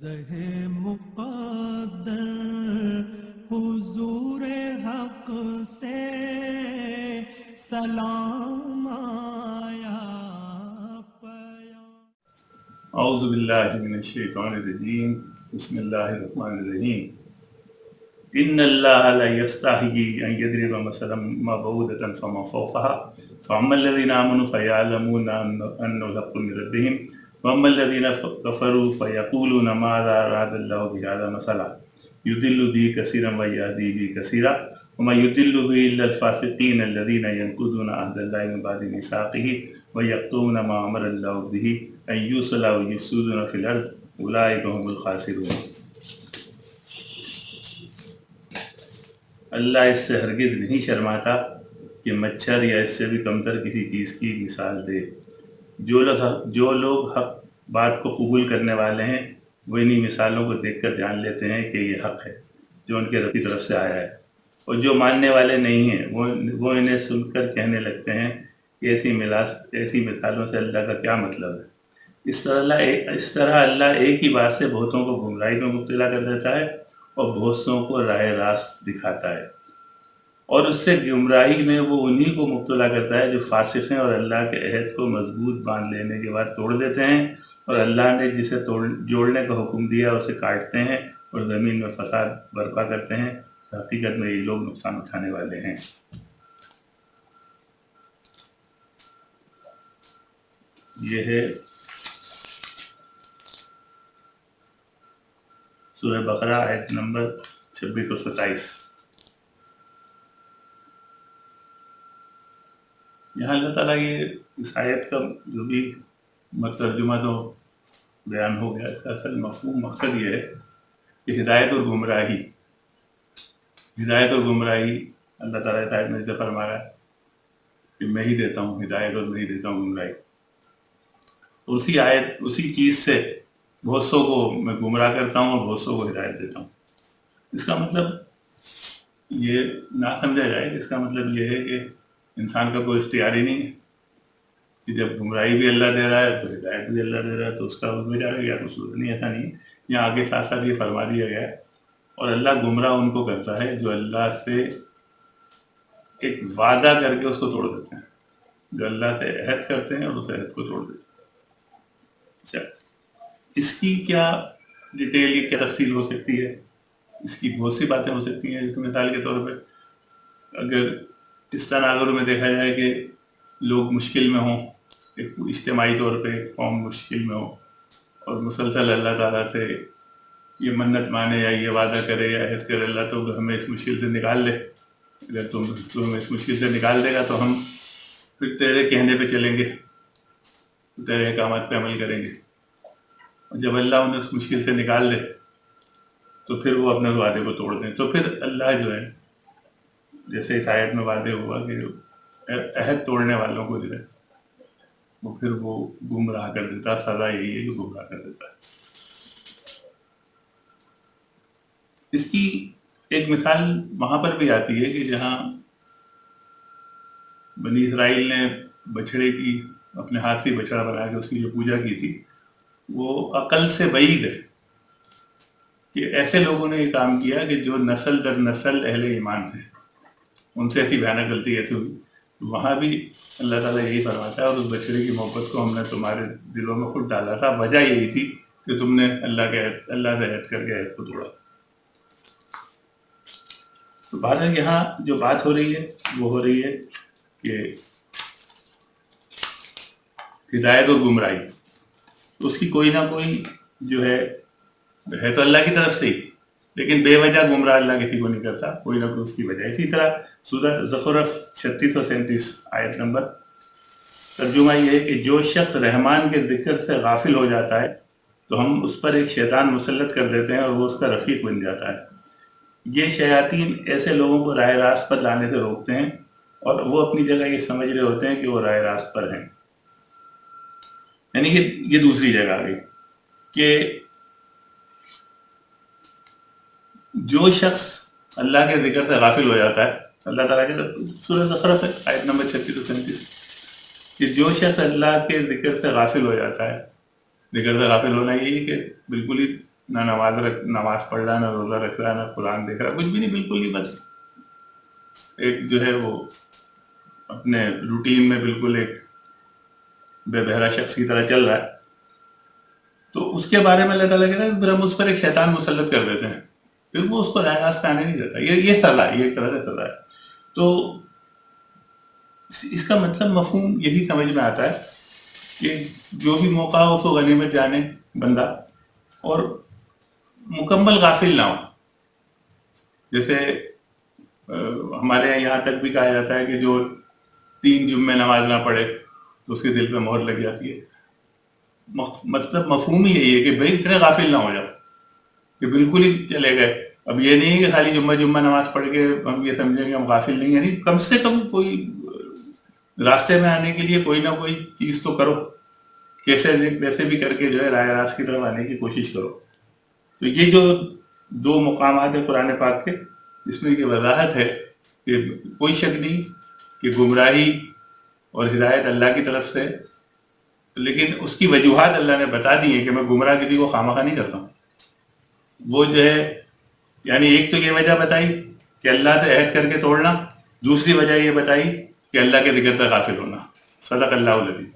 زہ مقدر حضور حق سے سلام آیا پیام۔ اعوذ باللہ من الشیطان الرجیم، بسم اللہ الرحمن الرحیم۔ ان اللہ لا یستحیی ان یضرب مثلا ما بعوضۃ فما فوقها فاما الذین آمنوا فیعلمون انہ الحق من ربہم واما الذین کفروا فیقولون ماذا اراد اللہ بہذا مثلا یضل به کثیرا ویہدی به کثیرا وما یضل به الا الفاسقین الذین ینقضون عہد اللہ من بعد میثاقہ ویقطعون ما امر اللہ به ان یوصل ویفسدون فی الارض اولئک هم الخاسرون۔ اللہ اس سے ہرگز نہیں شرماتا کہ مچھر یا اس سے بھی کمتر کسی چیز کی مثال دے۔ جو لوگ حق بات کو قبول کرنے والے ہیں وہ انہی مثالوں کو دیکھ کر جان لیتے ہیں کہ یہ حق ہے جو ان کے رب کی طرف سے آیا ہے، اور جو ماننے والے نہیں ہیں وہ انہیں سن کر کہنے لگتے ہیں کہ ایسی مثالوں سے اللہ کا کیا مطلب ہے۔ اس طرح اللہ ایک ہی بات سے بہتوں کو گمراہی میں مبتلا کر دیتا ہے اور بہت سوں کو راہ راست دکھاتا ہے، اور اس سے گمراہی میں وہ انہی کو مبتلا کرتا ہے جو فاسق ہیں اور اللہ کے عہد کو مضبوط باندھ لینے کے بعد توڑ دیتے ہیں، اور اللہ نے جسے جوڑنے کا حکم دیا اسے کاٹتے ہیں اور زمین میں فساد برپا کرتے ہیں۔ حقیقت میں یہ لوگ نقصان اٹھانے والے ہیں۔ یہ ہے سورہ بقرہ آیت نمبر 26 اور 27۔ یہاں اللہ تعالیٰ یہ اس آیت کا جو بھی ترجمہ تو بیان ہو گیا، اس کا اصل مفہوم مقصد یہ ہے کہ ہدایت اور گمراہی اللہ تعالیٰ ہدایت میں سے فرما رہا ہے کہ میں ہی دیتا ہوں ہدایت اور میں ہی دیتا ہوں گمراہی، تو اسی چیز سے بہت سو کو میں گمراہ کرتا ہوں اور بہت سو کو ہدایت دیتا ہوں۔ اس کا مطلب یہ نہ سمجھا جائے کہ اس کا مطلب یہ ہے کہ انسان کا کوئی اختیار ہی نہیں ہے کہ جب گمراہی بھی اللہ دے رہا ہے تو ہدایت بھی اللہ دے رہا ہے تو اس کا اس میں جا رہا ہے یا کچھ نہیں، ایسا نہیں ہے۔ یہاں آگے ساتھ ساتھ یہ فرما دیا گیا ہے، اور اللہ گمراہ ان کو کرتا ہے جو اللہ سے ایک وعدہ کر کے اس کو توڑ دیتے ہیں، جو اللہ سے عہد کرتے ہیں اور اس عہد کو توڑ دیتے ہیں۔ اچھا، اس کی کیا ڈیٹیل یا کیا تفصیل ہو سکتی ہے؟ اس کی بہت سی باتیں ہو سکتی ہیں۔ مثال کے طور پہ اگر اس تناظر میں دیکھا جائے کہ لوگ مشکل میں ہوں، ایک اجتماعی طور پہ قوم مشکل میں ہو اور مسلسل اللہ تعالیٰ سے یہ منت مانے یا یہ وعدہ کرے یا عہد کرے اللہ تو ہمیں اس مشکل سے نکال لے، اگر تم ہمیں اس مشکل سے نکال دے گا تو ہم پھر تیرے کہنے پہ چلیں گے، تیرے احکامات پہ عمل کریں گے۔ اور جب اللہ انہیں اس مشکل سے نکال دے تو پھر وہ اپنے وعدے کو توڑ دیں، تو پھر اللہ جو ہے جیسے اس آیت میں واضح ہوا کہ عہد توڑنے والوں کو جو ہے وہ پھر وہ گمراہ کر دیتا، سزا یہی ہے کہ گمراہ کر دیتا ہے۔ اس کی ایک مثال وہاں پر بھی آتی ہے کہ جہاں بنی اسرائیل نے بچڑے کی اپنے ہاتھ سے بچڑا بنا کے اس کی جو پوجا کی تھی، وہ عقل سے بعید ہے کہ ایسے لوگوں نے یہ کام کیا کہ جو نسل در نسل اہل ایمان تھے، ان سے ایسی بھیانک غلطی ایسی ہوئی۔ وہاں بھی اللہ تعالیٰ یہی فرماتا ہے، اور اس بچڑے کی محبت کو ہم نے تمہارے دلوں میں خود ڈالا تھا، وجہ یہی تھی کہ تم نے اللہ سے عہد کر کے عہد کو توڑا۔ تو بہرحال یہاں جو بات ہو رہی ہے وہ ہو رہی ہے کہ ہدایت اور گمراہی، اس کی کوئی نہ کوئی جو ہے تو اللہ کی طرف سے ہی، لیکن بے وجہ گمراہ اللہ کسی کو نہیں کرتا، کوئی نہ کوئی اس کی وجہ۔ اسی طرح سورہ زخرف 36 اور 37 آیت نمبر، ترجمہ یہ ہے کہ جو شخص رحمان کے ذکر سے غافل ہو جاتا ہے تو ہم اس پر ایک شیطان مسلط کر دیتے ہیں اور وہ اس کا رفیق بن جاتا ہے۔ یہ شیاطین ایسے لوگوں کو راہ راست پر لانے سے روکتے ہیں اور وہ اپنی جگہ یہ سمجھ رہے ہوتے ہیں کہ وہ راہ راست پر ہیں۔ یعنی کہ یہ دوسری جگہ آ گئی کہ جو شخص اللہ کے ذکر سے غافل ہو جاتا ہے، اللہ تعالیٰ کے سورہ زخرف ہے آیت نمبر 36 اور 37، کہ جو شخص اللہ کے ذکر سے غافل ہو جاتا ہے، ذکر سے غافل ہونا یہ کہ بالکل ہی نہ نماز پڑھ رہا، نہ روزہ رکھ رہا، نہ قرآن دیکھ رہا، کچھ بھی نہیں، بالکل ہی بس ایک جو ہے وہ اپنے روٹین میں بالکل ایک بے بہرا شخص کی طرح چل رہا ہے. تو اس کے بارے میں اللہ تعالیٰ کہتا ہے پھر ہم اس پر ایک شیطان مسلط کر دیتے ہیں، پھر وہ اس کو راہ راست پہ آنے نہیں دیتا. یہ سزا ہے، یہ ایک طرح سے سزا ہے. تو اس کا مطلب مفہوم یہی سمجھ میں آتا ہے کہ جو بھی موقع ہو اس کو غنیمت جانے بندہ، اور مکمل غافل نہ ہو. جیسے ہمارے یہاں تک بھی کہا جاتا ہے کہ جو 3 جمعے نماز نہ پڑھے تو اس کے دل پہ مہر لگ جاتی ہے. مطلب مفہوم ہی یہی ہے کہ بھائی اتنے غافل نہ ہو جاؤ کہ بالکل ہی چلے گئے. اب یہ نہیں ہے کہ خالی جمعہ نماز پڑھ کے ہم یہ سمجھیں کہ ہم غافل نہیں ہیں، یعنی کم سے کم کوئی راستے میں آنے کے لیے کوئی نہ کوئی چیز تو کرو، کیسے بھی کر کے جو ہے راہ راست کی طرف آنے کی کوشش کرو. تو یہ جو 2 مقامات ہیں قرآن پاک کے، جس میں یہ وضاحت ہے کہ کوئی شک نہیں کہ گمراہی اور ہدایت اللہ کی طرف سے، لیکن اس کی وجوہات اللہ نے بتا دی ہیں کہ میں گمراہ کسی کو خواہ مخواہ نہیں کرتا ہوں. وہ جو ہے یعنی ایک تو یہ وجہ بتائی کہ اللہ سے عہد کر کے توڑنا، دوسری وجہ یہ بتائی کہ اللہ کے ذکر سے غافل ہونا. صدق اللہ العظیم.